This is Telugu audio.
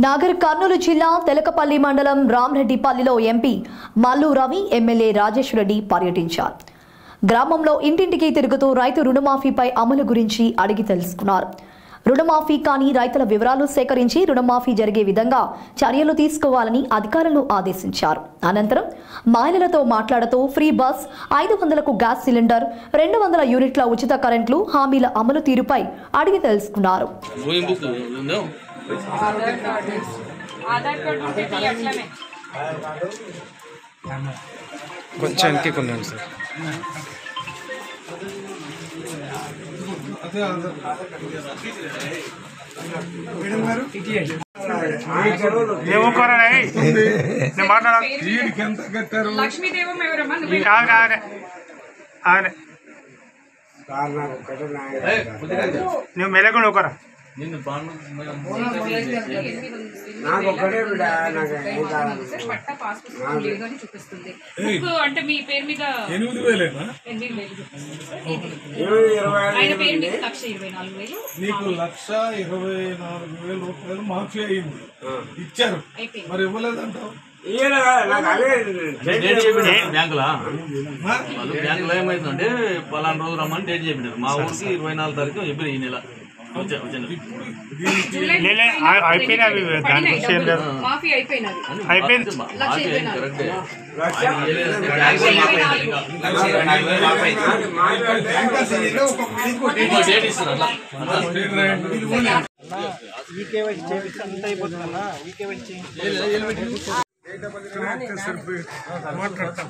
నాగర్ కర్నూలు జిల్లా తెలకపల్లి మండలం రామరెడ్డిపల్లిలో ఎంపీ మల్లు రవి ఎమ్మెల్యే రాజేష్ రెడ్డి పర్యటించారు. గ్రామంలో ఇంటింటికి తిరుగుతూ రైతు రుణమాఫీపై అమలు గురించి అడిగి తెలుసుకున్నారు. రుణమాఫీ కాని రైతుల వివరాలు సేకరించి రుణమాఫీ జరిగే విధంగా చర్యలు తీసుకోవాలని అధికారులను ఆదేశించారు. అనంతరం మహిళలతో మాట్లాడుతూ ఫ్రీ బస్, 500కు గ్యాస్ సిలిండర్, 200 యూనిట్ల ఉచిత కరెంట్లు హామీల అమలు తీరుపై అడిగి తెలుసుకున్నారు. కొంచెం కొన్నాను సార్. నువ్వు మెలకుండా ఒకరా అంటే మీ పేరు మీద 8,000 నీకు 1,24,000 రూపాయలు మాఫీ అయింది, ఇచ్చారు. మరి ఇవ్వలేదంటావు? బ్యాంకులో ఏమైందంటే పలానా రోజు రమ్మని డేట్ చెప్పినారు. మా ఊరికి 24 తారీఖు చెప్పారు. ఈ నెల మాట్లాడతాం.